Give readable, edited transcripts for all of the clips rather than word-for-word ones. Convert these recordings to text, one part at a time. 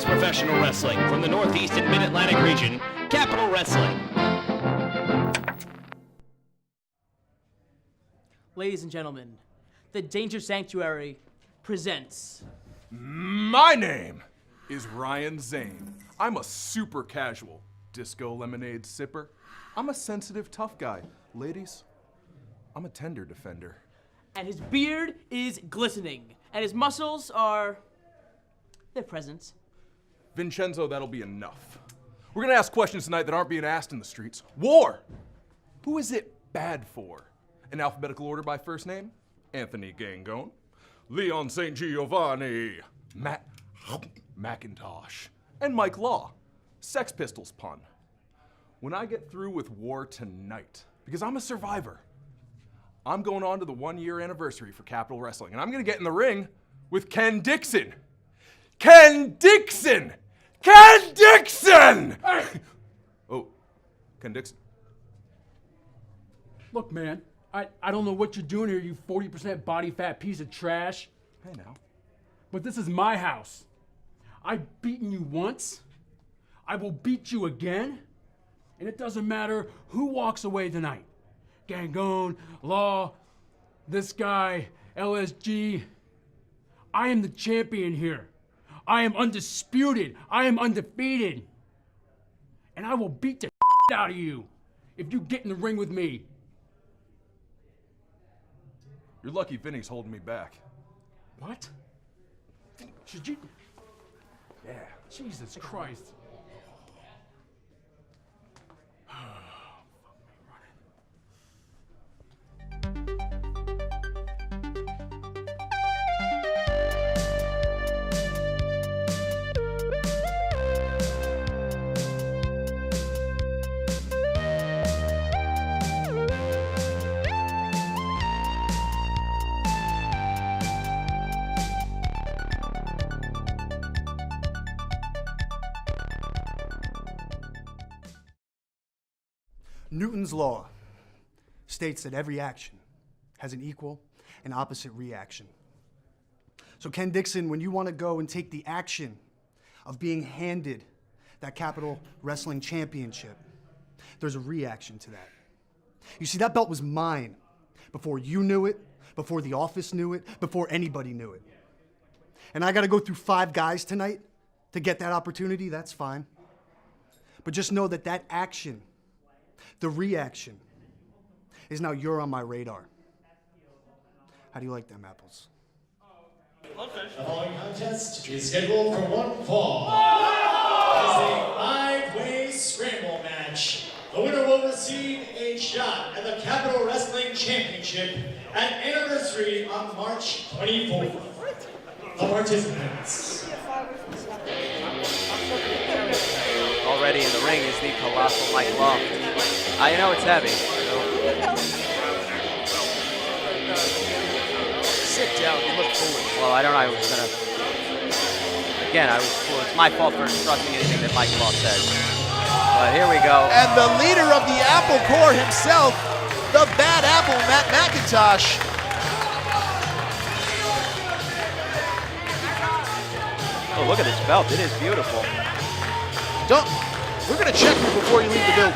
famous professional wrestling from the Northeast and Mid-Atlantic region, Capital Wrestling. Ladies and gentlemen, the Danger Sanctuary presents... My name is Ryan Zane. I'm a super casual disco lemonade sipper. I'm a sensitive tough guy. Ladies, I'm a tender defender. And his beard is glistening, and his muscles are... their presence. Vincenzo, that'll be enough. We're gonna ask questions tonight that aren't being asked in the streets. War! Who is it bad for? In alphabetical order by first name, Anthony Gangone, Leon St. Giovanni, Macintosh, and Mike Law. Sex Pistols pun. When I get through with war tonight, because I'm a survivor, I'm going on to the 1-year anniversary for Capital Wrestling, and I'm gonna get in the ring with Ken Dixon. Ken Dixon! Ken Dixon! Oh, Ken Dixon. Look, man, I don't know what you're doing here, you 40% body fat piece of trash. Hey now. But this is my house. I've beaten you once. I will beat you again. And it doesn't matter who walks away tonight. Gangone, Law, this guy, LSG. I am the champion here. I am undisputed. I am undefeated. And I will beat the out of you if you get in the ring with me. You're lucky Vinny's holding me back. What? Should you? Yeah. Jesus Christ. Newton's law states that every action has an equal and opposite reaction. So Ken Dixon, when you want to go and take the action of being handed that Capital Wrestling Championship, there's a reaction to that. You see, that belt was mine before you knew it, before the office knew it, before anybody knew it. And I got to go through 5 guys tonight to get that opportunity, that's fine. But just know that that action, the reaction, is now you're on my radar. How do you like them apples? The following contest is scheduled for one fall. It's a 5-way scramble match. The winner will receive a shot at the Capital Wrestling Championship at Anniversary on March 24th. The participants. Already in the ring is the colossal Mike Law. I know it's heavy. Sit down, you look foolish. Well, I don't know, I was gonna... Again, I was foolish. It's my fault for trusting anything that Mike Law says. But here we go. And the leader of the Apple Corps himself, the bad apple, Macintosh. Oh, look at this belt. It is beautiful. We're gonna check you before you leave the building.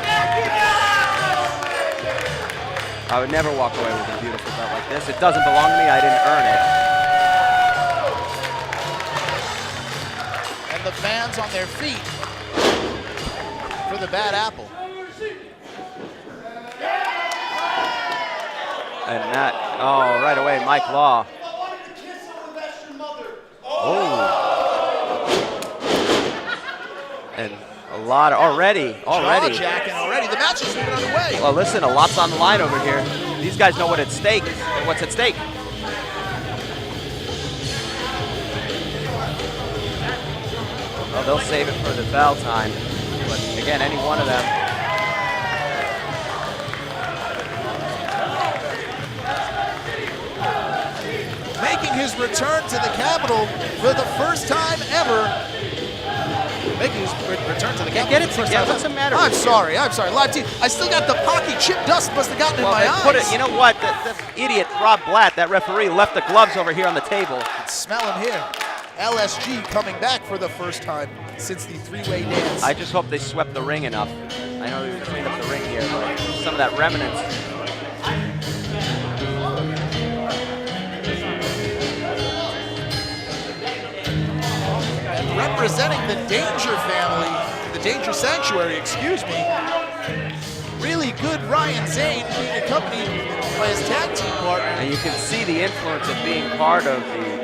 I would never walk away with a beautiful belt like this. It doesn't belong to me. I didn't earn it. And the fans on their feet for the bad apple. And that, oh, right away, Mike Law. Oh. And a lot of, already. Jaw-jacking already. The match is even underway. Well, listen, a lot's on the line over here. These guys know what's at stake. Well, they'll save it for the bell time. But again, any one of them. Making his return to the Capitol for the first time ever. Making his return to the Capitol. Get it together. What's the matter I'm with sorry. Live team. I still got the pocky chip dust must have gotten in my eyes. You know what? The idiot Rob Blatt, that referee, left the gloves over here on the table. Smell him here. LSG coming back for the first time since the three-way dance. I just hope they swept the ring enough. I know they cleaned up the ring here, but some of that remnants. And representing the Danger family, the Danger Sanctuary, excuse me, really good Ryan Zane being accompanied by his tag team partner. And you can see the influence of being part of the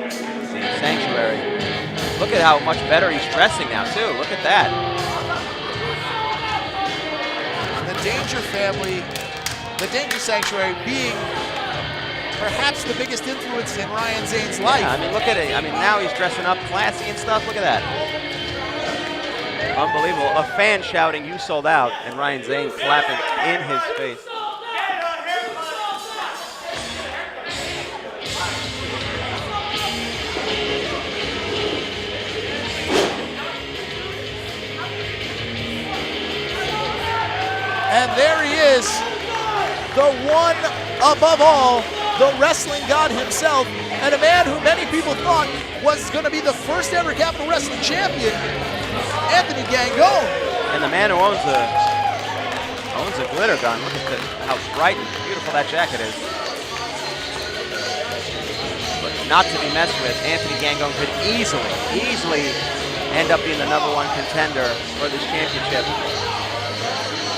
Sanctuary. Look at how much better he's dressing now, too. Look at that. The Danger family, the Danger Sanctuary being perhaps the biggest influence in Ryan Zane's life. Yeah, I mean, look at it. I mean, now he's dressing up classy and stuff. Look at that. Unbelievable. A fan shouting, "You sold out," and Ryan Zane clapping in his face. And there he is, the one above all, the wrestling god himself, and a man who many people thought was going to be the first ever Capital Wrestling champion, Anthony Gangone. And the man who owns a glitter gun. Look at how bright and beautiful that jacket is. But not to be messed with, Anthony Gangone could easily end up being the #1 contender for this championship.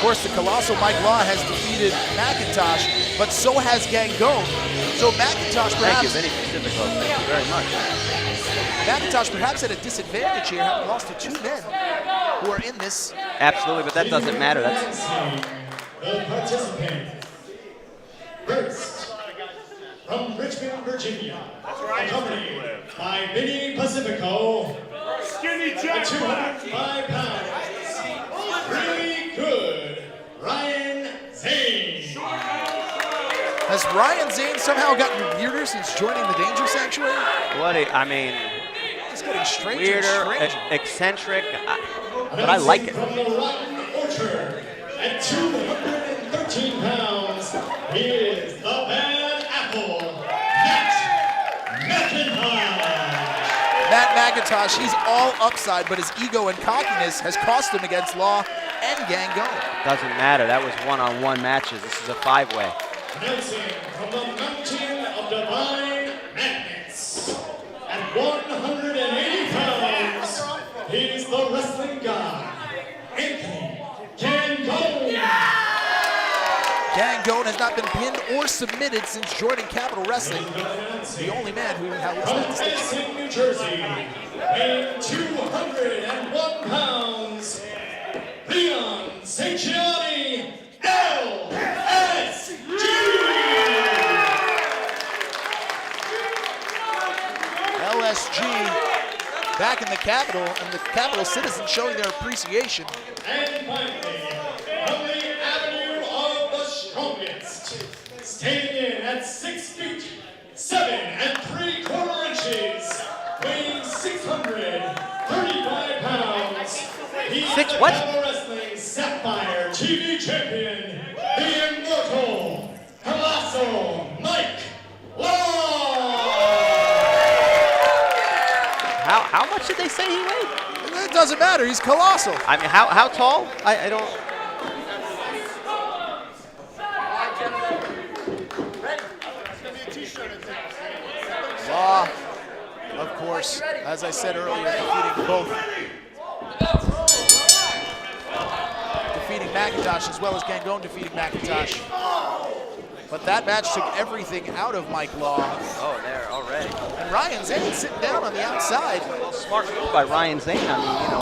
Of course, the colossal Mike Law has defeated Macintosh, but so has Gangone. So Macintosh perhaps... Thank you, Vinny Pacifico. Thank you very much. Macintosh perhaps at a disadvantage here, having lost to 2 men who are in this. Absolutely, but that doesn't matter. That's the participant. First, from Richmond, Virginia, accompanied by Vinny Pacifico, Skinny Jack 205 pounds, really good, Ryan Zane. Has Ryan Zane somehow gotten weirder since joining the Danger Sanctuary? I mean, He's getting stranger weirder, and stranger. eccentric, but I like it. From the Rotten Orchard, at 213 pounds, he is the Bad Apple, Matt Macintosh. Matt Macintosh, he's all upside, but his ego and cockiness has cost him against Law and Gangone. Doesn't matter. That was one-on-one matches. This is a 5-way. Announcing from the Mountain of Divine Madness, at 180 pounds, he's the wrestling god, Anthony Gangone. Gangone has not been pinned or submitted since joining Capital Wrestling. The only man who has From that distinction. Dixon, New Jersey, weighing 201 pounds, Leon Sanciani, LSG. LSG back in the Capitol, and the Capitol citizens showing their appreciation. And finally, from the Avenue of the Strongest, standing in at 6 feet, 7 3/4 inches, weighing 635 pounds. He's Six the what? Capital Wrestling Sapphire TV Champion, the immortal, colossal Mike Law. How much did they say he weighed? It doesn't matter, he's colossal. I mean, how tall? I don't. Law, of course, as I said earlier, defeating both. Defeating Macintosh as well as Gangone defeating Macintosh. But that match took everything out of Mike Law. Oh, there already. And Ryan Zane sitting down on the outside. Well, smart move by Ryan Zane. I mean, you know,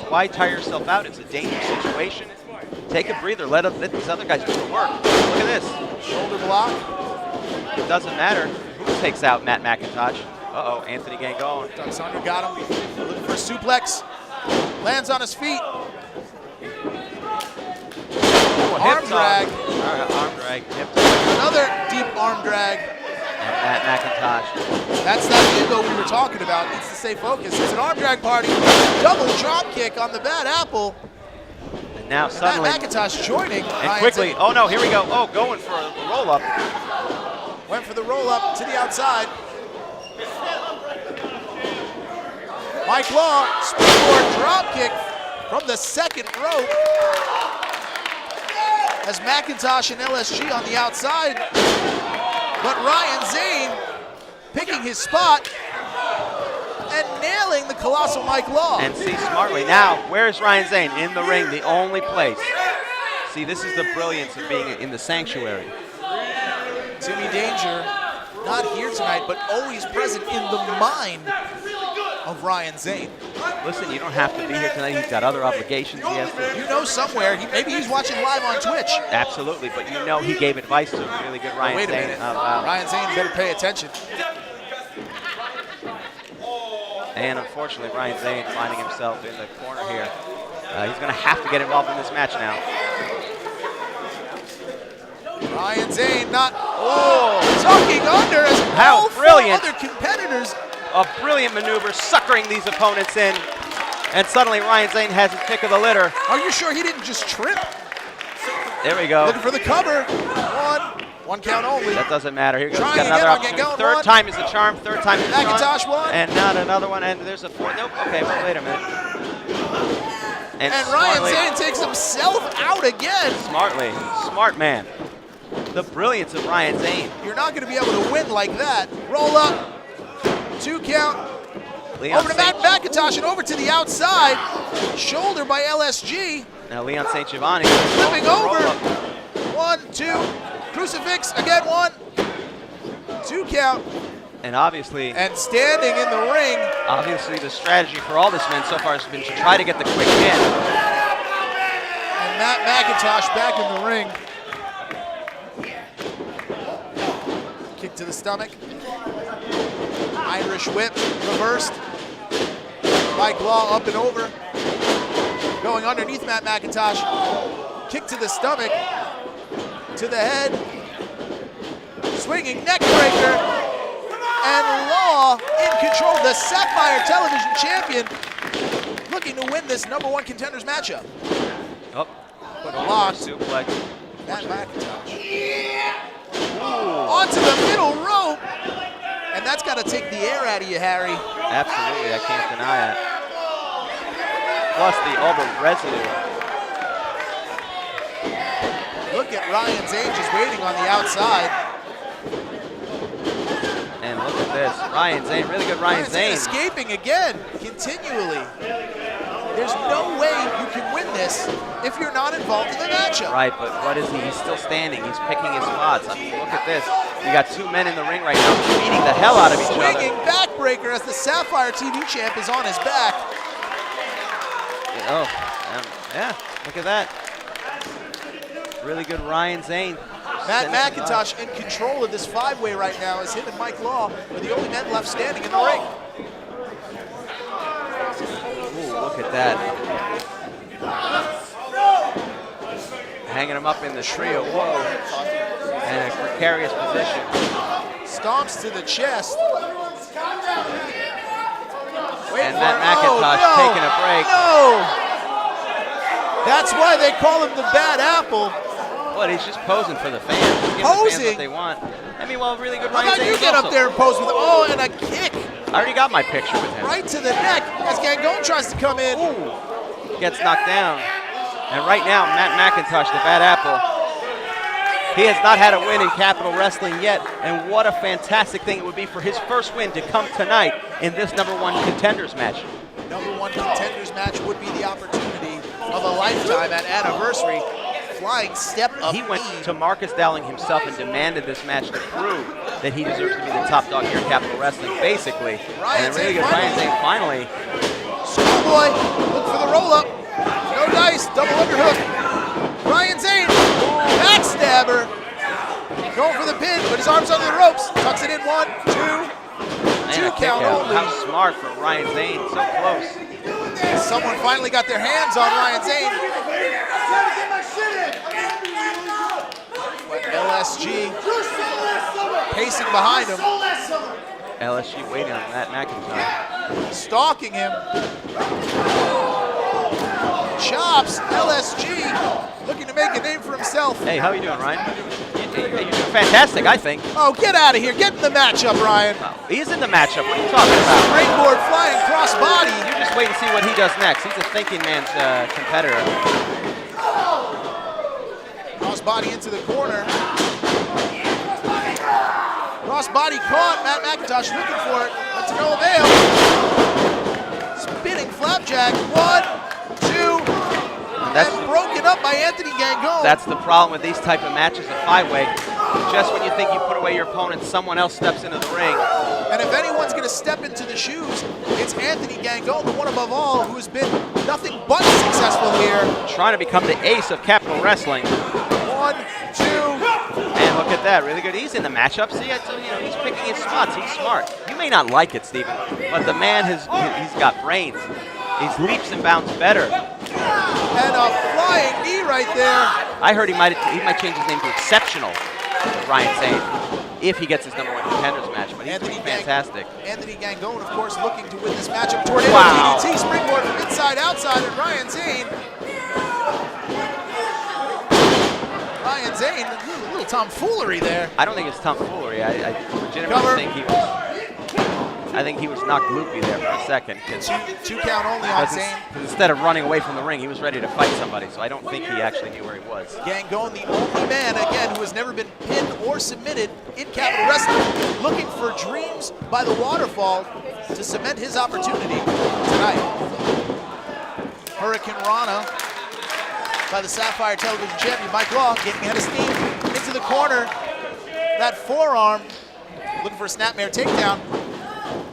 why tire yourself out? It's a dangerous situation. Take a breather. Let these other guys do the work. Look at this. Shoulder block. It doesn't matter who takes out Matt Macintosh. Uh-oh, Anthony Gangone. Dixon got him. Looking for a suplex. Lands on his feet. Arm drag. Arm drag. Hip Another deep arm drag. Matt Macintosh. That's that ego we were talking about. Needs to stay focused. It's an arm drag party. Double drop kick on the Bad Apple. And now Matt suddenly, Macintosh joining. and quickly, oh no, here we go. Oh, going for a roll-up. Went for the roll up to the outside. Mike Law, springboard drop kick from the second rope. As Macintosh and LSG on the outside. But Ryan Zane picking his spot and nailing the colossal Mike Law. And see smartly. Now, where's Ryan Zane? In the ring, the only place. See, this is the brilliance of being in the sanctuary. Timmy Danger, not here tonight, but always present in the mind of Ryan Zane. Listen, you don't have to be here tonight. He's got other obligations he has to. You know somewhere, maybe he's watching live on Twitch. Absolutely, but you know he gave advice to really good Ryan Wait a Zane. minute, Ryan Zane better pay attention. And unfortunately, Ryan Zane finding himself in the corner here. He's going to have to get involved in this match now. Ryan Zane not tucking under as How all brilliant. 4 other competitors. A brilliant maneuver, suckering these opponents in. And suddenly Ryan Zane has his pick of the litter. Are you sure he didn't just trip? There we go. Looking for the cover. One count only. That doesn't matter. Here goes. Trying Got another again, opportunity. Gangone, Third one. time is the charm. Third time is the charm. Macintosh one. And not another one. And there's a fourth. Nope. Okay, well, wait a minute. And Ryan smartly, Zane takes himself out again. Smartly. Smart man. The brilliance of Ryan Zane. You're not going to be able to win like that. Roll up. 2 count. Leon Over to Matt Macintosh and over to the outside. Shoulder by LSG. Now Leon St. Giovanni. Flipping over. Roll up. 1, 2. Crucifix. Again 1. 2 count. And obviously, And standing in the ring. obviously the strategy for all this men so far has been to try to get the quick pin. And Matt Macintosh back in the ring. Kick to the stomach. Irish whip, reversed. Mike Law up and over. Going underneath Matt Macintosh. Kick to the stomach. To the head. Swinging neck breaker. And Law in control, the Sapphire Television Champion, looking to win this #1 Contenders matchup. Oh, But a lock. suplex. Matt Macintosh. Onto the middle rope. And that's got to take the air out of you, Harry. Absolutely, I can't deny it. Plus the elbow residue. Look at Ryan Zane just waiting on the outside. And look at this, Ryan Zane, really good Ryan Zane. Escaping again, continually. There's no way you can win this if you're not involved in the matchup. Right, but what is he? He's still standing. He's picking his spots. I mean, look at this. You got 2 men in the ring right now beating the hell out of each other. Swinging backbreaker as the Sapphire TV champ is on his back. Oh, yeah, look at that. Really good Ryan Zane. Matt Macintosh in control of this 5-way right now as him and Mike Law are the only men left standing in the ring. Ooh, look at that. Hanging him up in the trio, whoa. And a precarious position. Stomps to the chest. And Matt Macintosh taking a break. No! That's why they call him the bad apple. What, he's just posing for the fans. He's giving the fans Posing? what they want. I mean, well, really good How Ryan about Zane. you get up there and pose with him? Oh, and a kick I already got my picture with him. right to the neck as Gangone tries to come in. Gets knocked down. And right now, Matt Macintosh, the bad apple, he has not had a win in Capital Wrestling yet. And what a fantastic thing it would be for his first win to come tonight in this #1 Contenders match. #1 Contenders match would be the opportunity of a lifetime at Anniversary. Flying step up. He went to Marcus Dowling himself and demanded this match to prove that he deserves to be the top dog here in Capital Wrestling, basically. Ryan And really Zane good Ryan Zane finally. Schoolboy, look for the roll-up. No dice, double underhook. Ryan Zane, backstabber. Going for the pin, but his arm's under the ropes. Tucks it in 1, 2. And Two a kick count out. only. How smart for Ryan Zane, so close. Someone finally got their hands on Ryan Zane. But LSG pacing behind him, LSG waiting on Matt McIntyre. stalking him. Chops, LSG, looking to make a name for himself. Hey, how you doing, Ryan? You're doing fantastic, I think. Oh, get out of here. Get in the matchup, Ryan. He's in the matchup. What are you talking about? Springboard flying crossbody. what he does next. He's a thinking man's competitor. Crossbody into the corner. Crossbody caught. Matt Macintosh looking for it, but to no avail. Spinning flapjack. 1, 2, and broken up by Anthony Gangone. That's the problem with these type of matches of five-way. Just when you think you put away your opponent, someone else steps into the ring. And if anyone's going to step into the shoes, it's Anthony Gangone, the one above all, who's been nothing but successful here. Trying to become the ace of Capital Wrestling. 1, 2. And look at that, really good. He's in the matchup. See, I told you, he's picking his spots. He's smart. You may not like it, Steven, but the man he's got brains. He's leaps and bounds better. And a flying knee right there. I heard he might change his name to Exceptional, Ryan Zane, if he gets his #1 contenders match. But he's doing fantastic. Anthony Gangone, of course, looking to win this matchup. Tornado Wow. DDT, springboard from inside outside, and Ryan Zane. Ryan Zane, a little tomfoolery there. I don't think it's tomfoolery. I legitimately think he was. I think he was knocked loopy there for a second. Two count only on Zane. Instead of running away from the ring, he was ready to fight somebody. So I don't think he actually knew where he was. Gangone, the only man, again, who has never been pinned or submitted in Capital Wrestling, looking for dreams by the waterfall to cement his opportunity tonight. Hurricane Rana by the Sapphire Television Champion, Mike Law, getting ahead of steam into the corner. That forearm, looking for a snapmare takedown.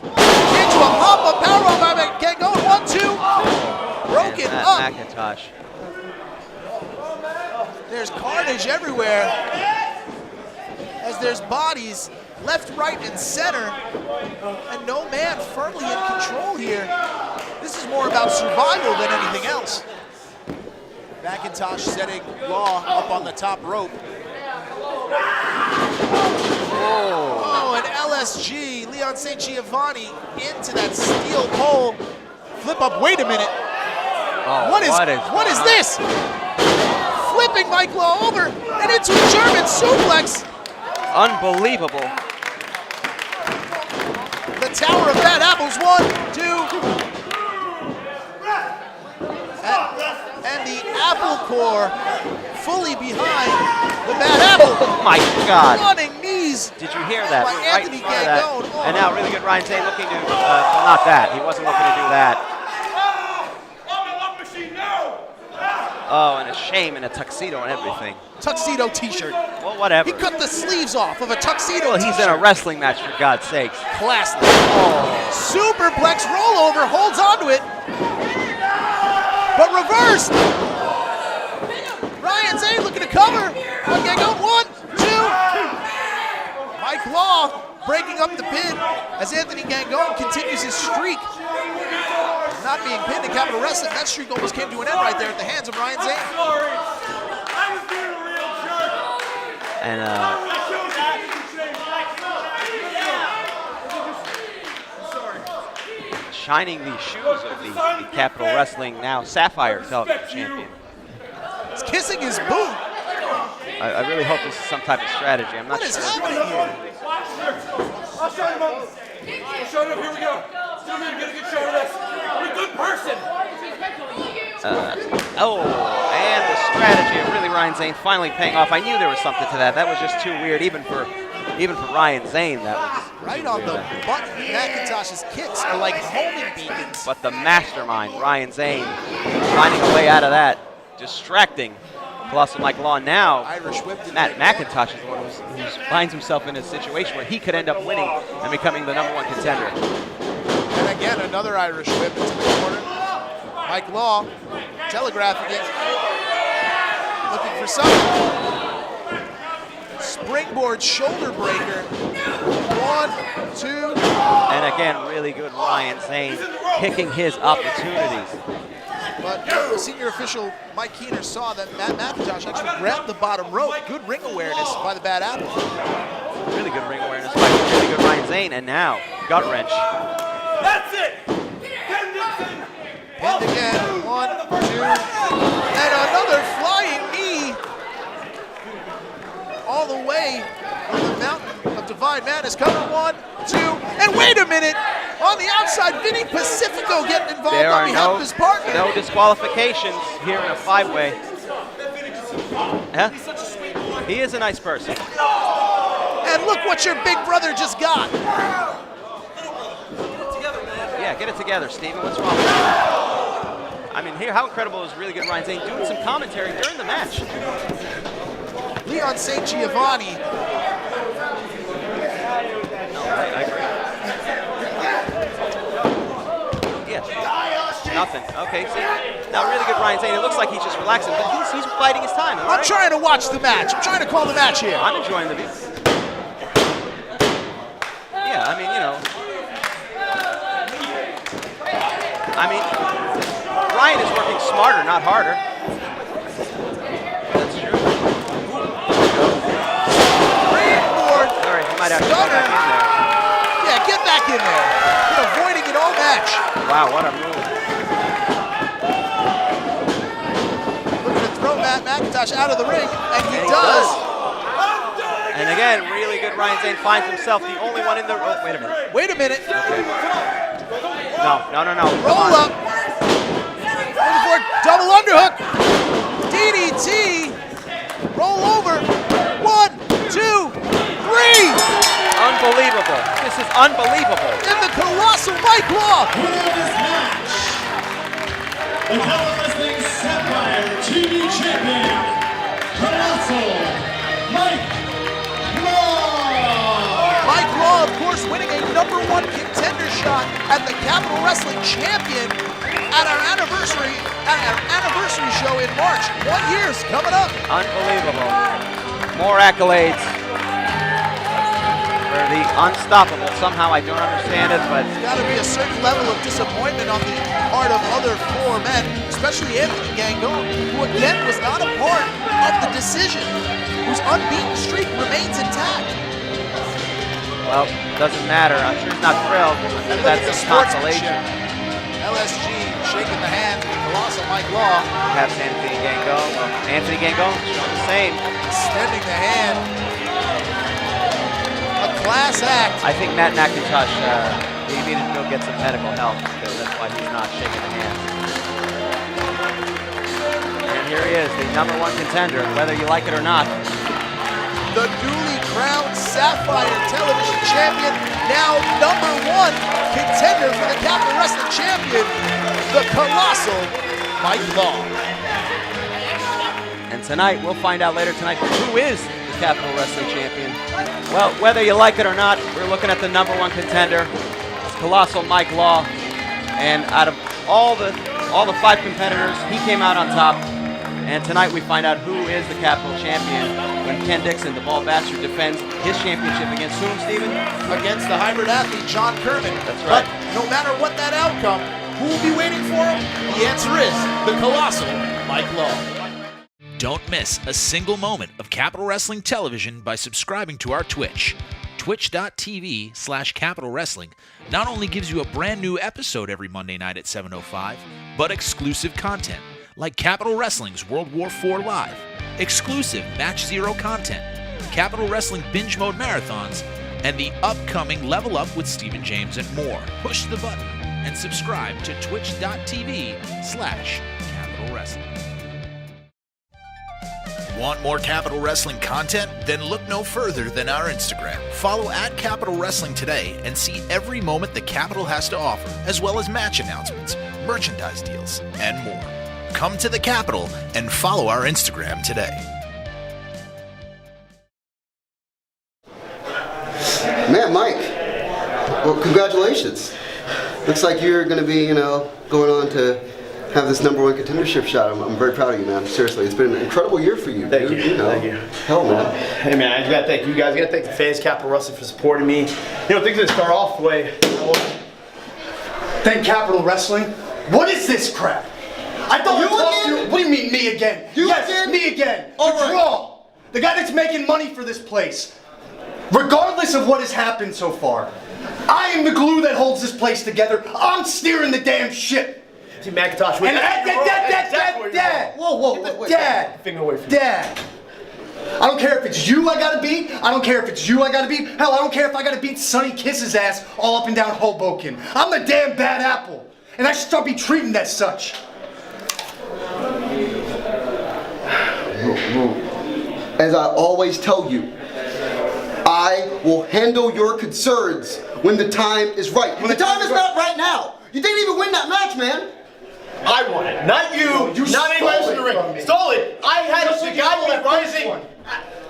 Into a pop-up powerbomb by Gangone. 1, 2. Broken up. Macintosh. There's carnage everywhere as there's bodies left, right, and center, and no man firmly in control here. This is more about survival than anything else. Macintosh setting Law up on the top rope. Oh, an LSG, Leon St. Giovanni into that steel pole. Flip up, wait a minute. Oh, What is this? Flipping Mike Law over and into a German suplex. Unbelievable. The Tower of Bad Apples, 1, 2. And the Apple Core fully behind the Bad Apple. Oh my God. Running knees. Did you hear that? By Right Anthony in front of that. Gangone. Oh. And now really good Ryan Zane looking to, well, not that. He wasn't looking to do that. Oh, and a shame in a tuxedo and everything. Tuxedo t-shirt. Well, whatever. He cut the sleeves off of a tuxedo Well, t-shirt. he's in a wrestling match, for God's sakes. Classic. Superplex rollover, holds onto it. But reversed. Ryan Zane looking to cover. Gangone, 1, 2. Mike Law breaking up the pin as Anthony Gangone continues his streak. Not being pinned in Capital Wrestling. That streak almost came to an end right there at the hands of Ryan Zane. And shining the shoes of the Capital Wrestling, now Sapphire Television Champion. He's kissing his boot. I really hope this is some type of strategy. I'm not What is sure. happening here? I'll show him up. Show him up. Here we go. Still need to get a good shot of this. I'm a good person. And the strategy of really Ryan Zane finally paying off. I knew there was something to that. That was just too weird, even for Ryan Zane. That was Right on the button. Macintosh's kicks are like homing beacons. But the mastermind, Ryan Zane, finding a way out of that, distracting Colossal Mike Law. Now, Irish whip. Matt Macintosh is the one who finds himself in a situation where he could end up winning and becoming the #1 contender. And again, another Irish whip into the corner. Mike Law telegraphing it. Looking for something. Springboard shoulder breaker. 1, 2. And again, really good Ryan Zane picking his opportunities. But senior official Mike Keener saw that Matt Macintosh actually grabbed the bottom rope. Good ring awareness by the Bad Apple. Really good ring awareness by really good Ryan Zane. And now, gut wrench. That's it. Dixon. Pinned again. 1, 2. And another flying knee. All the way from the mountain of Divine Madness. Cover 1, 2. And wait a minute. On the outside, Vinny Pacifico getting involved There on are behalf of his partner. no disqualifications here in a 5-way. Huh? He is a nice person. And look what your big brother just got. Yeah, get it together, Steven. What's wrong with you? I mean, here, how incredible is really good Ryan Zane doing some commentary during the match. Leon St. Giovanni. No, I agree. Yeah. Nothing. Okay, see? Now, really good Ryan Zane. It looks like he's just relaxing, but he's biding his time. I'm trying to watch the match. I'm trying to call the match here. I'm enjoying the view. Yeah, I mean, you know. I mean, Ryan is working smarter, not harder. That's true. Springboard. All right, he might have to go back in there. Yeah, get back in there. Been avoiding it all match. Wow, what a move. Looking to throw Matt Macintosh out of the ring, and he does. And again, really good Ryan Zane finds himself the only one in the... Oh, wait a minute. Wait a minute. No. Roll up. Looking for double underhook. DDT. Roll over. 1, 2, 3. Unbelievable. This is unbelievable. And the colossal Mike Law. Winner of this match, the Capitol Wrestling Sapphire TV Champion, Colossal Mike Law. Mike Law, of course, winning a #1 contender shot at the Capitol Wrestling Champion at our anniversary show in March. 1 year's coming up. Unbelievable. More accolades for the unstoppable. Somehow I don't understand it, but There's got to be a certain level of disappointment on the part of other 4 men, especially Anthony Gangone, who again was not a part of the decision, whose unbeaten streak remains intact. well, doesn't matter. I'm sure he's not thrilled. And look That's at the a consolation. sportsmanship. LSG shaking the hand of the colossal Mike Law, Perhaps Anthony Gangone. Well, Anthony Gangone showing the same. extending the hand. A class act. I think Matt Macintosh, he needed to go get some medical help, because that's why he's not shaking the hand. And here he is, the #1 contender, whether you like it or not. The newly crowned Sapphire Television Champion, now #1 contender for the Capitol Wrestling Champion, the colossal Mike Law. And tonight, we'll find out later tonight who is the Capitol Wrestling Champion. Well, whether you like it or not, we're looking at the #1 contender. It's colossal Mike Law. And out of all the 5 competitors, he came out on top. And tonight we find out who is the Capitol Champion when Ken Dixon, the ball bastard, defends his championship against whom, Steven? Against the hybrid athlete, John Kermon. That's right. But no matter what that outcome, who will be waiting for him? The answer is the colossal Mike Law. Don't miss a single moment of Capitol Wrestling Television by subscribing to our Twitch. Twitch.tv/Capitol Wrestling not only gives you a brand new episode every Monday night at 7:05, but exclusive content like Capitol Wrestling's World War IV Live, exclusive Match Zero content, Capitol Wrestling Binge Mode Marathons, and the upcoming Level Up with Stephen James and more. Push the button and subscribe to Twitch.tv/Capitol Wrestling. Want more Capitol Wrestling content? Then look no further than our Instagram. Follow @Capitol Wrestling today and see every moment the Capitol has to offer, as well as match announcements, merchandise deals, and more. Come to the Capitol and follow our Instagram today. Man, Mike, well, congratulations. Looks like you're going to be, going on to have this #1 contendership shot. I'm very proud of you, man. Seriously, it's been an incredible year for you. Thank dude. you. Thank you. Hell, man. Hey, man, I just gotta thank you guys. I gotta thank the fans, Capitol Wrestling, for supporting me. Things didn't start off the way I was. Thank Capitol Wrestling? What is this crap? I thought You I talked to again? you. What do you mean, me again? You yes, again? me again. All What's right. wrong? The guy that's making money for this place. Regardless of what has happened so far, I am the glue that holds this place together. I'm steering the damn ship. See, Macintosh, And Dad. Whoa, Get the Dad. finger away from me. Dad. I don't care if it's you I gotta beat. I don't care if it's you I gotta beat. Hell, I don't care if I gotta beat Sonny Kiss's ass all up and down Hoboken. I'm the damn bad apple, and I should start be treated as such. As I always tell you, I will handle your concerns when the time is right. When the time is not right now. You didn't even win that match, man. I won it, not you, not anybody else in the ring. Stole it. I had the guy rising.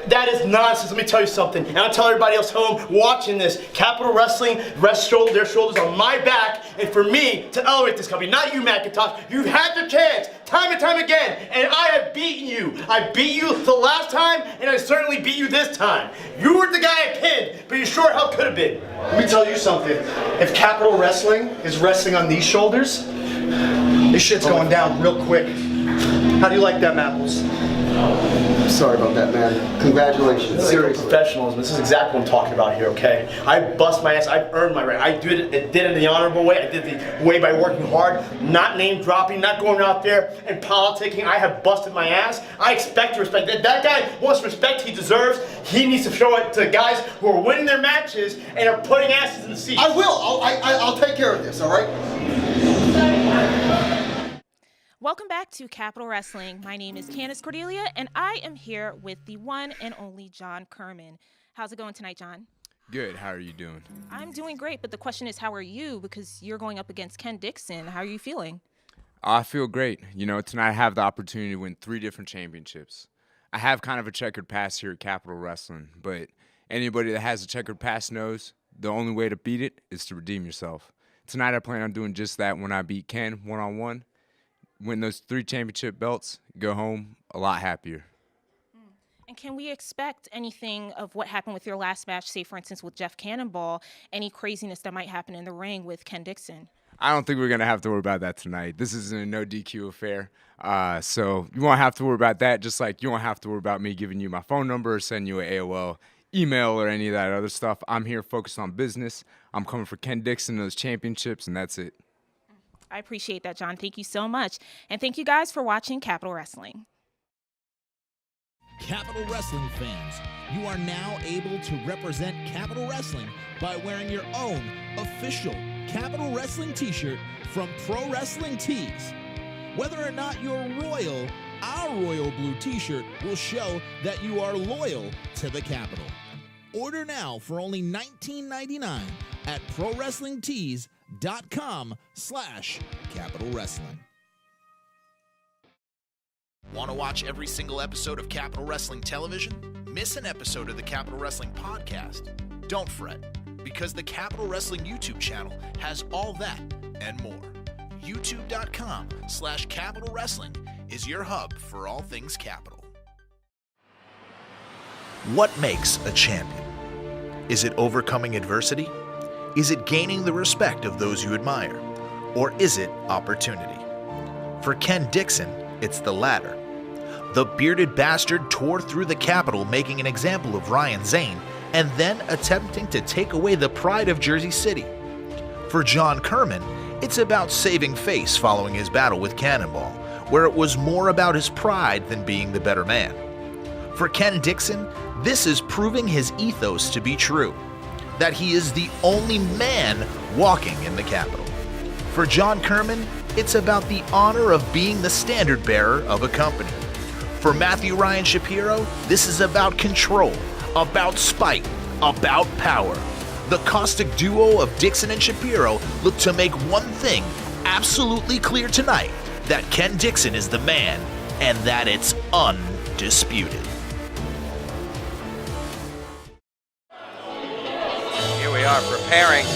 That is nonsense. Let me tell you something, and I'll tell everybody else home watching this. Capital Wrestling rests their shoulders on my back, and for me to elevate this company, not you, Macintosh. You've had your chance time and time again, and I have beaten you. I beat you the last time, and I certainly beat you this time. You were the guy I pinned, but you sure hell could have been. Let me tell you something. If Capital Wrestling is resting on these shoulders, this shit's going down real quick. How do you like them apples? I'm sorry about that, man. Congratulations. Seriously. Professionalism. This is exactly what I'm talking about here, okay? I bust my ass. I've earned my right. I did it in the honorable way. I did the way by working hard, not name dropping, not going out there and politicking. I have busted my ass. I expect respect. That guy wants respect he deserves. He needs to show it to guys who are winning their matches and are putting asses in the seats. I will. I'll take care of this, all right? Welcome back to Capital Wrestling. My name is Candace Cordelia, and I am here with the one and only John Kermon. How's it going tonight, John? Good. How are you doing? I'm doing great, but the question is, how are you? Because you're going up against Ken Dixon. How are you feeling? I feel great. You know, tonight I have the opportunity to win 3 different championships. I have kind of a checkered past here at Capital Wrestling, but anybody that has a checkered past knows the only way to beat it is to redeem yourself. Tonight I plan on doing just that when I beat Ken one-on-one. Win those 3 championship belts, go home a lot happier. And can we expect anything of what happened with your last match, say, for instance, with Jeff Cannonball, any craziness that might happen in the ring with Ken Dixon? I don't think we're going to have to worry about that tonight. This isn't a no DQ affair, so you won't have to worry about that, just like you won't have to worry about me giving you my phone number or sending you an AOL email or any of that other stuff. I'm here focused on business. I'm coming for Ken Dixon and those championships, and that's it. I appreciate that, John. Thank you so much. And thank you guys for watching Capital Wrestling. Capital Wrestling fans, you are now able to represent Capital Wrestling by wearing your own official Capital Wrestling t-shirt from Pro Wrestling Tees. Whether or not you're royal, our royal blue t-shirt will show that you are loyal to the Capital. Order now for only $19.99 at ProWrestlingTees.com/Capital Wrestling. Want to watch every single episode of Capital Wrestling Television? Miss an episode of the Capital Wrestling Podcast? Don't fret, because the Capital Wrestling YouTube channel has all that and more. YouTube.com/Capital Wrestling is your hub for all things Capital. What makes a champion? Is it overcoming adversity? Is it gaining the respect of those you admire? Or is it opportunity? For Ken Dixon, it's the latter. The bearded bastard tore through the Capitol, making an example of Ryan Zane, and then attempting to take away the pride of Jersey City. For John Kermon, it's about saving face following his battle with Cannonball, where it was more about his pride than being the better man. For Ken Dixon, this is proving his ethos to be true, that he is the only man walking in the Capitol. For John Kermon, it's about the honor of being the standard bearer of a company. For Matthew Ryan Shapiro, this is about control, about spite, about power. The caustic duo of Dixon and Shapiro look to make one thing absolutely clear tonight, that Ken Dixon is the man, and that it's undisputed. Here we are preparing.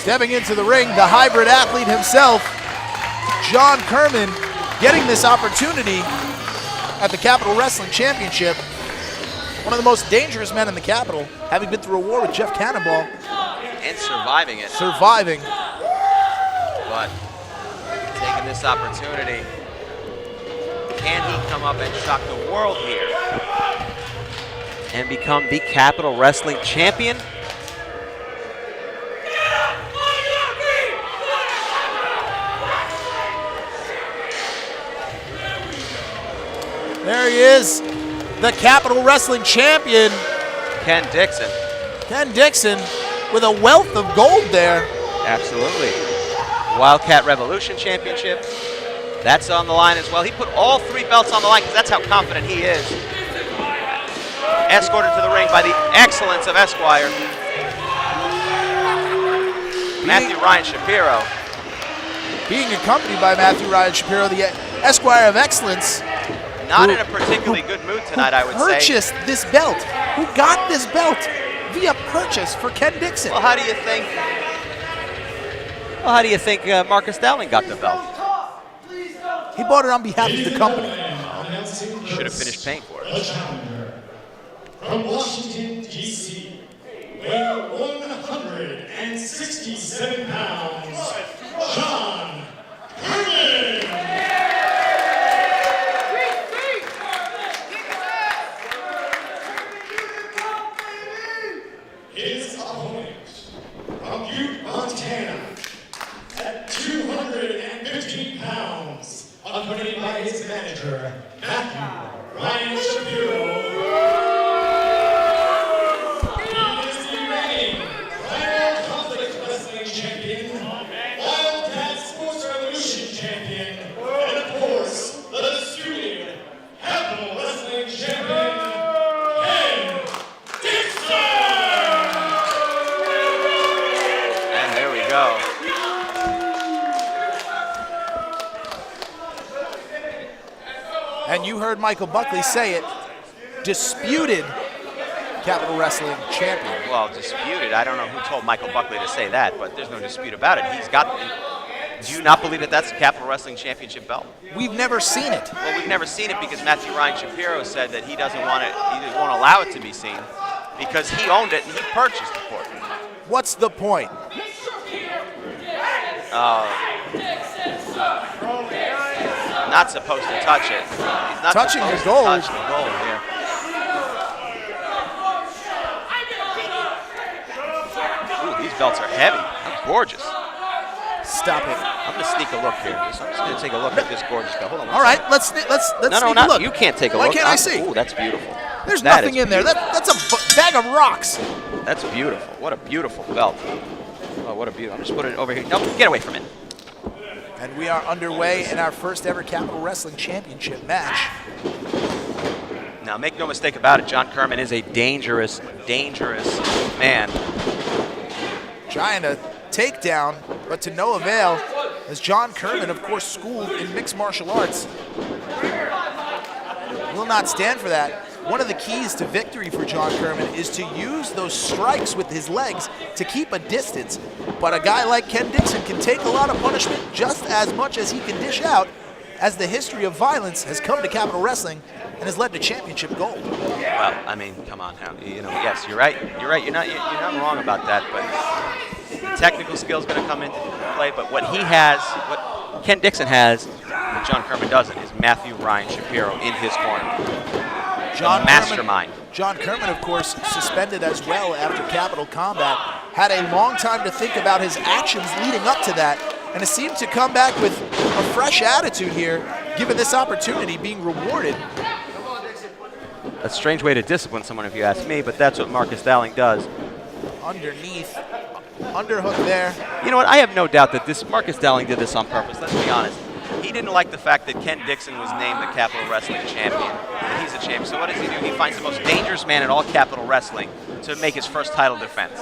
Stepping into the ring, the hybrid athlete himself, John Kermon, getting this opportunity at the Capital Wrestling Championship. One of the most dangerous men in the Capital, having been through a war with Jeff Cannonball. And surviving it. Surviving. But taking this opportunity, can he come up and shock the world here and become the Capital Wrestling Champion? There he is, the Capital Wrestling Champion. Ken Dixon. Ken Dixon with a wealth of gold there. Absolutely. Wildcat Revolution Championship. That's on the line as well. He put all 3 belts on the line because that's how confident he is. Escorted to the ring by the excellence of Esquire. Matthew Ryan Shapiro. Being accompanied by Matthew Ryan Shapiro, the Esquire of Excellence. Not in a particularly good mood tonight, I would say. Purchased this belt. Who got this belt via purchase for Ken Dixon? Well, how do you think Marcus Dowling got the belt? He bought it on behalf of the company. Should have finished paying for it. From Washington, D.C., weighing 167 pounds, John Kermon. His opponent from Butte, Montana, at 215 pounds, accompanied by his manager, Matthew Ryan Shapiro. He is the reigning Final Conflict Wrestling Champion, Wildcat Sports Revolution Champion, and of course, the disputed Capital Wrestling Champion, Ken Dixon! And there we go. And you heard Michael Buckley say it, disputed Capital Wrestling Champion. Well, disputed. I don't know who told Michael Buckley to say that, but there's no dispute about it. He's got. Do you not believe that that's the Capital Wrestling Championship belt? We've never seen it. Well, we've never seen it because Matthew Ryan Shapiro said that he doesn't want it. He won't allow it to be seen because he owned it and he purchased it for it. What's the point? Not supposed to touch it. He's not Touching supposed the gold. to touch the gold here. Ooh, these belts are heavy. They're gorgeous. Stop it. I'm gonna sneak a look here. I'm just gonna take a look at this gorgeous belt. Hold on. All right, let's no, sneak no, a not look. You can't take a Why look. can't I see? Ooh, that's beautiful. There's That nothing is in there. That's a bag of rocks. That's beautiful. What a beautiful belt. Oh, what a beautiful. I'm just putting it over here. No, get away from it. And we are underway in our first ever Capital Wrestling Championship match. Now, make no mistake about it, John Kermon is a dangerous, dangerous man. Trying a takedown, but to no avail, as John Kermon, of course, schooled in mixed martial arts, will not stand for that. One of the keys to victory for John Kermon is to use those strikes with his legs to keep a distance. But a guy like Ken Dixon can take a lot of punishment just as much as he can dish out, as the history of violence has come to Capital Wrestling and has led to championship gold. Well, I mean, come on now. You know, yes, you're right. You're right. You're not wrong about that. But technical skill is going to come into play. But what he has, what Ken Dixon has, that John Kermon doesn't, is Matthew Ryan Shapiro in his corner. John mastermind. John Kermon, of course, suspended as well after Capital Combat, had a long time to think about his actions leading up to that, and has seemed to come back with a fresh attitude here, given this opportunity being rewarded. A strange way to discipline someone, if you ask me, but that's what Marcus Dowling does. Underneath, underhook there. You know what? I have no doubt that Marcus Dowling did this on purpose. Let's be honest. He didn't like the fact that Ken Dixon was named the Capital Wrestling Champion, and he's a champion. So what does he do? He finds the most dangerous man in all Capital Wrestling to make his first title defense.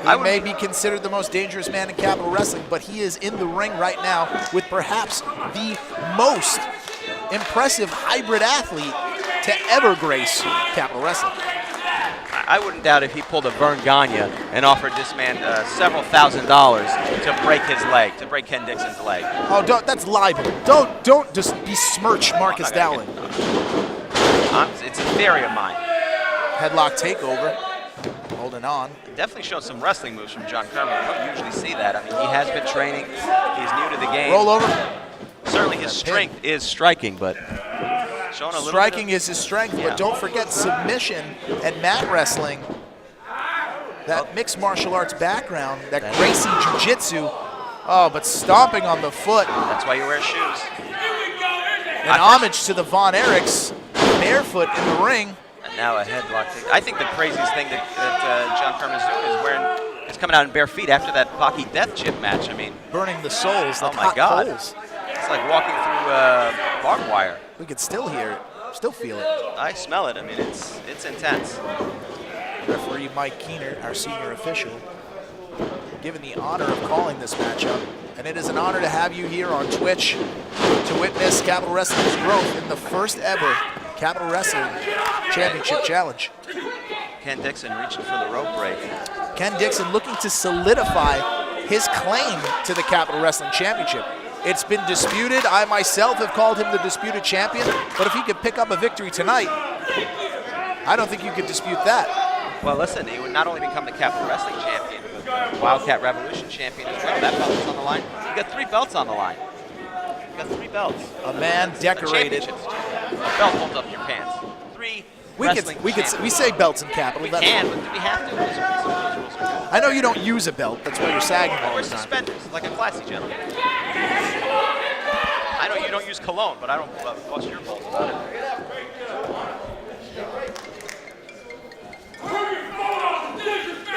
He may be considered the most dangerous man in Capital Wrestling, but he is in the ring right now with perhaps the most impressive hybrid athlete to ever grace Capital Wrestling. I woun't doubt if he pulled a Vern Gagne and offered this man several $1,000s to break his leg, to break Ken Dixon's leg. Oh, that's libel. Don't just besmirch Marcus Dowling. It's a theory of mine. Headlock takeover. Holding on. Definitely showed some wrestling moves from John Kermon. We don't usually see that. I mean, he has been training. He's new to the game. Roll over. Certainly his strength is striking, but showing a little striking is his strength, but don't forget submission and mat wrestling. That mixed martial arts background, that Gracie Jiu-Jitsu. Oh, but stomping on the foot. That's why you wear shoes. An homage to the Von Erichs, barefoot in the ring. And now a headlock. I think the craziest thing that John Kermon is doing is coming out in bare feet after that Pocky Death Chip match. I mean, burning the souls. Oh like my hot God! coals. It's like walking through barbed wire. We could still hear it, still feel it. I smell it. I mean, it's intense. Referee Mike Keener, our senior official, given the honor of calling this matchup. And it is an honor to have you here on Twitch to witness Capital Wrestling's growth in the first ever Capital Wrestling Championship Challenge. Ken Dixon reaching for the rope break. Ken Dixon looking to solidify his claim to the Capital Wrestling Championship. It's been disputed. I myself have called him the disputed champion, but if he could pick up a victory tonight, I don't think you could dispute that. Well, listen, he would not only become the Capital Wrestling champion, but the Wildcat Revolution champion as well. That belt is on the line. You got 3 belts on the line. You got 3 belts. A man decorated. A belt holds up your pants. 3 We say belts in Capital. We can, but do we have to? I know you don't use a belt. That's why you're sagging all Or the time. suspenders, like a classy gentleman. I know you don't use cologne, but I don't bust your balls about it.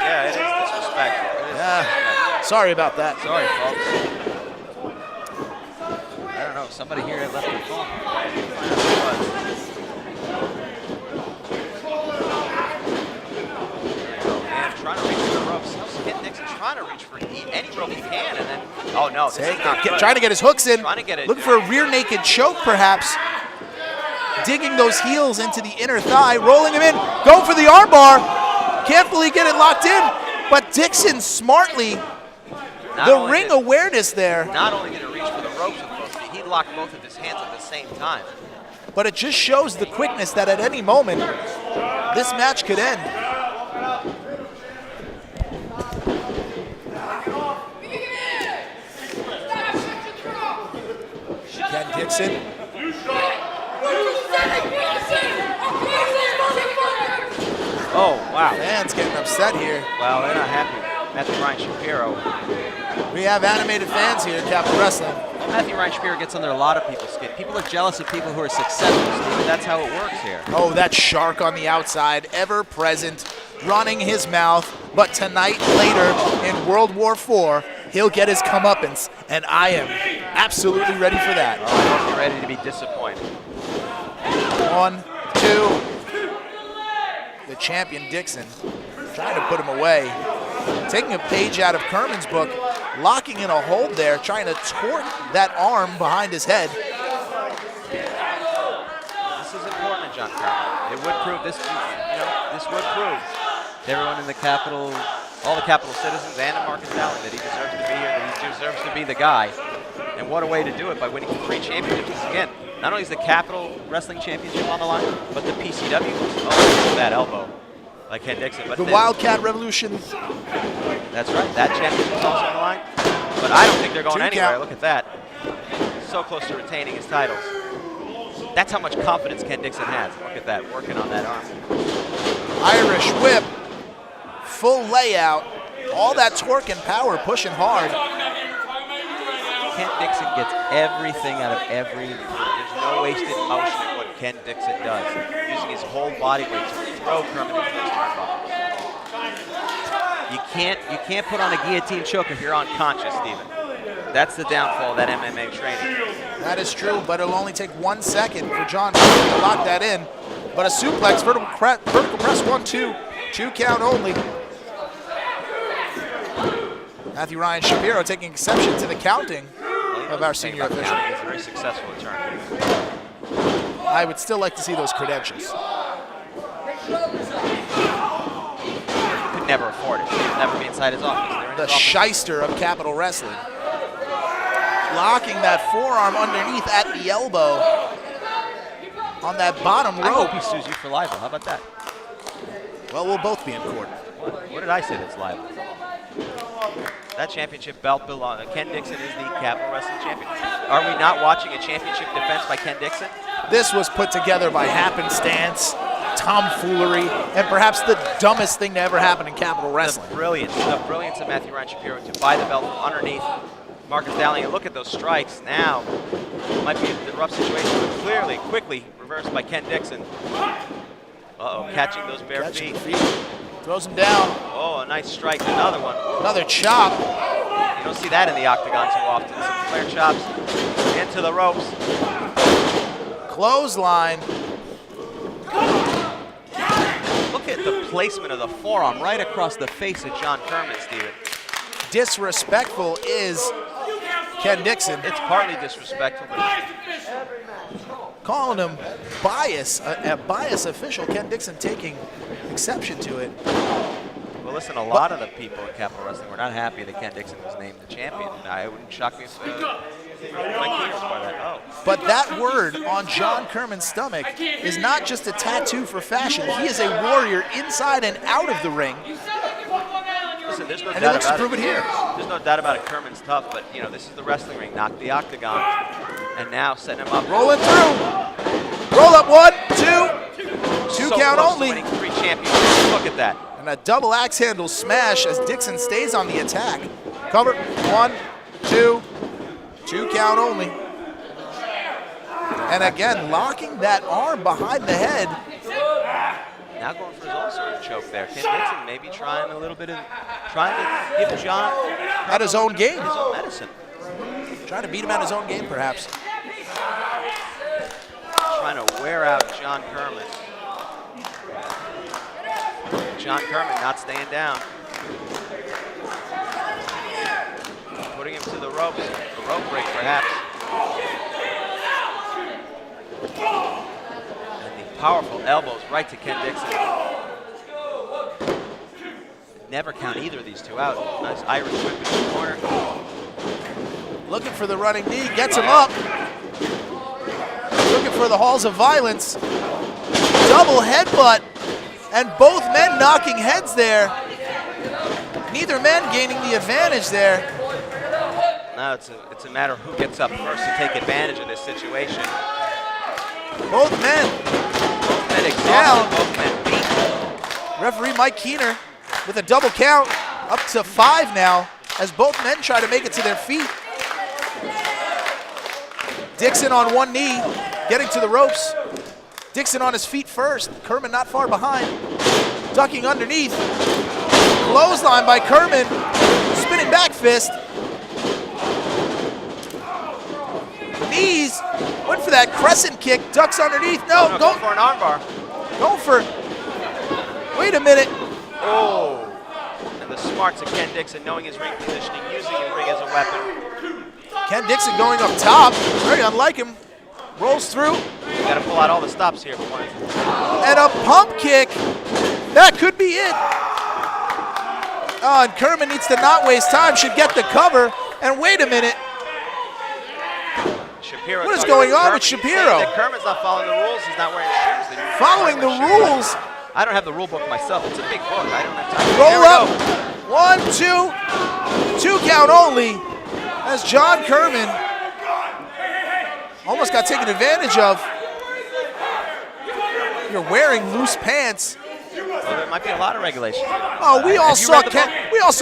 Yeah, it is disrespectful. Yeah. Sorry about that. Sorry, folks. I don't know. Somebody here left their phone. Trying to reach for the ropes. Ken Dixon's trying to reach for any rope he can, and then oh no, this is not good. Trying to get his hooks in. Trying to get it. Looking for a rear naked choke, perhaps. Digging those heels into the inner thigh, rolling him in. Go for the armbar. Can't fully get it locked in, but Dixon smartly. The ring awareness there. Not only did he reach for the ropes with both feet, he locked both of his hands at the same time. But it just shows the quickness that at any moment this match could end. Ken Dixon. Oh, wow. Fans getting upset here. Well, they're not happy. Matthew Ryan Shapiro. We have animated fans here at Capital Wrestling. Well, Matthew Ryan Shapiro gets under a lot of people's skin. People are jealous of people who are successful, Steve. That's how it works here. Oh, that shark on the outside, ever present, running his mouth. But tonight, later, in World War IV, he'll get his comeuppance, and I am absolutely ready for that. Oh, I hope you're ready to be disappointed. 1, 2. The champion Dixon trying to put him away. Taking a page out of Kermon's book, locking in a hold there, trying to torque that arm behind his head. This is important, John Kermon. It would prove this. This would prove to everyone in the Capitol, all the Capitol citizens, and to Marcus Allen that he deserves to be here, that he deserves to be the guy. And what a way to do it by winning 3 championships. Again, not only is the Capital Wrestling Championship on the line, but the PCW. Oh, that elbow. Like Ken Dixon. But the Wildcat Revolution. That's right. That championship is also on the line. But I don't think they're going anywhere. Look at that. So close to retaining his titles. That's how much confidence Ken Dixon has. Look at that, working on that arm. Irish whip. Full layout. All that torque and power, pushing hard. Ken Dixon gets everything out of every move. There's no wasted motion in what Ken Dixon does. Using his whole body weight to throw Kermon into those turnbuckles. You can't put on a guillotine choke if you're unconscious, Steven. That's the downfall of that MMA training. That is true, but it'll only take 1 second for John to lock that in. But a suplex, vertical press, 1, 2, 2 count only. Matthew Ryan Shapiro taking exception to the counting of our senior official. He's very successful at turning. I would still like to see those credentials. Could never afford it. He'd never be inside his office. The shyster of Capital Wrestling. Locking that forearm underneath at the elbow on that bottom rope. I hope he sues you for libel. How about that? Well, we'll both be in court. What did I say that's libel? That championship belt belongs. Ken Dixon is the Capital Wrestling Champion. Are we not watching a championship defense by Ken Dixon? This was put together by happenstance, tomfoolery, and perhaps the dumbest thing to ever happen in Capital Wrestling. The brilliance of Matthew Ryan Shapiro to buy the belt from underneath Marcus Dowling, look at those strikes now. Might be a rough situation, but clearly, quickly reversed by Ken Dixon. Uh-oh, catching those bare feet. Throws him down. Oh, a nice strike, another one. Another chop. You don't see that in the octagon too often. Some flare chops into the ropes. Clothesline. Look at the placement of the forearm right across the face of John Kermon, Steven. Disrespectful is Ken Dixon. It's partly disrespectful, but calling him bias, a bias official. Ken Dixon taking exception to it. well, listen, a lot of the people in Capital Wrestling were not happy that Ken Dixon was named the champion. It wouldn't shock me if Mike Keene was part of that. Oh. But that word on John Kermon's stomach is not just a tattoo for fashion. He is a warrior inside and out of the ring. Listen, there's no and doubt he looks to about prove it here. There's no doubt about it. Kermon's tough, but you know this is the wrestling ring. Knock the octagon, and now setting him up. Rolling through. Roll up 1, 2. Two so count close only. To winning 3 championships. Look at that. And a double axe handle smash as Dixon stays on the attack. Cover. 1, 2. 2 count only. And again, locking that arm behind the head. Now going for his own sort of choke there. Ken Dixon maybe trying a little bit of, trying to give John at his own game. His own medicine. Trying to beat him at his own game, perhaps. Trying to wear out John Kermon. John Kermon not staying down. Putting him to the ropes. A rope break, perhaps. And the powerful elbows right to Ken Dixon. Never count either of these two out. Nice Irish whip in the corner. Looking for the running knee, gets him up. Looking for the halls of violence. Double headbutt. And both men knocking heads there. Neither man gaining the advantage there. Now it's a matter of who gets up first to take advantage of this situation. Both men exhausted, down. both men beat. Referee Mike Keener with a double count, up to 5 now, as both men try to make it to their feet. Dixon on one knee, getting to the ropes. Dixon on his feet first. Kermon not far behind. Ducking underneath. Clothesline by Kermon. Spinning back fist. Knees. Went for that crescent kick. Ducks underneath. No, go for an armbar. Go for. Wait a minute. Oh. And the smarts of Ken Dixon, knowing his ring positioning, using his ring as a weapon. Ken Dixon going up top. Very unlike him. Rolls through. You got to pull out all the stops here. And a pump kick. That could be it. Oh, and Kermon needs to not waste time. Should get the cover. And wait a minute. Shapiro, what is going on with Shapiro? Kermon's not following the rules. He's not wearing shoes. Following the rules. I don't have the rule book myself. It's a big book. I don't have time. Roll up. 1, 2. 2 count only. As John Kermon almost got taken advantage of. You're wearing loose pants. Well, there might be a lot of regulations. Oh, we all saw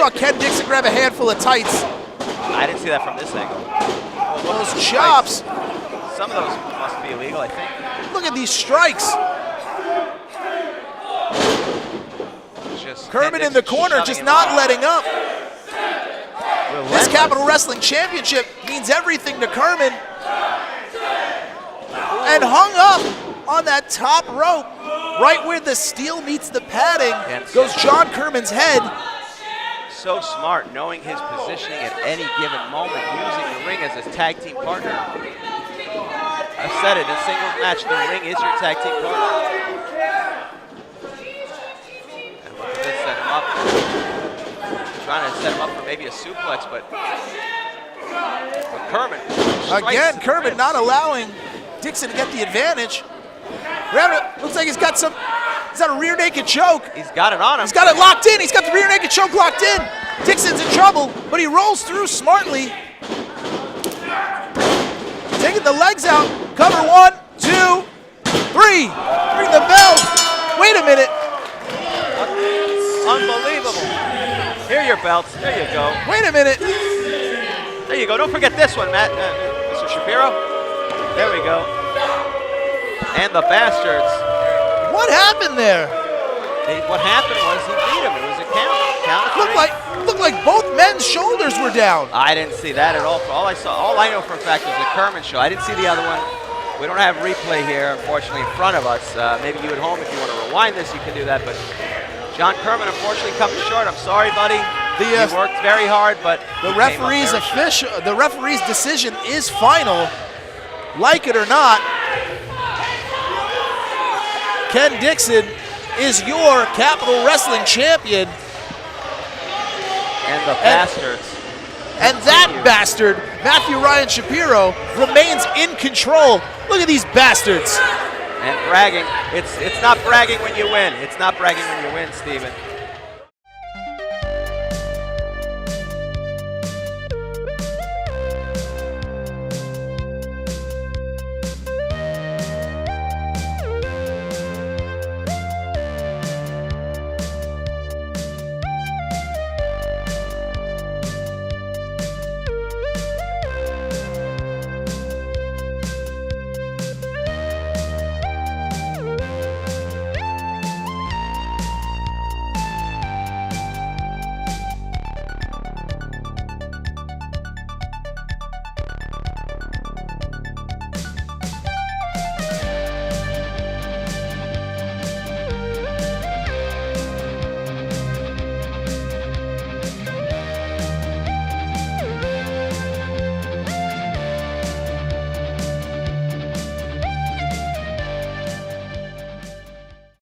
Ken Dixon grab a handful of tights. I didn't see that from this angle. Well, those chops. Some of those must be illegal, I think. Look at these strikes. Kermon in the corner, just not letting up. This Capital Wrestling Championship means everything to Kermon. And hung up on that top rope, right where the steel meets the padding, goes John Kermon's head. So smart, knowing his positioning at any given moment, using the ring as his tag team partner. I've said it, in a singles match, the ring is your tag team partner. And look at this, set him up. Trying to set him up for maybe a suplex, but Kermon. Again, Kermon not allowing Dixon to get the advantage. Looks like he's got a rear naked choke. He's got it on him. He's got it locked in. He's got the rear naked choke locked in. Dixon's in trouble, but he rolls through smartly. Taking the legs out. Cover 1, 2, 3. Ring the bell. Wait a minute. Unbelievable. Here are your belts. There you go. Wait a minute. There you go. Don't forget this one, Matt. Mr. Shapiro. There we go. And the Bastards. What happened there? What happened was he beat him. It was a count. Looked like both men's shoulders were down. I didn't see that at all. All I know for a fact was the Kermon show. I didn't see the other one. We don't have replay here, unfortunately, in front of us. Maybe you at home, if you want to rewind this, you can do that. But John Kermon, unfortunately, comes short. I'm sorry, buddy. He worked very hard, but the referee's decision is final. Like it or not, Ken Dixon is your Capital Wrestling champion. And the Bastards. And that bastard, Matthew Ryan Shapiro, remains in control. Look at these bastards. And bragging. It's not bragging when you win. It's not bragging when you win, Steven.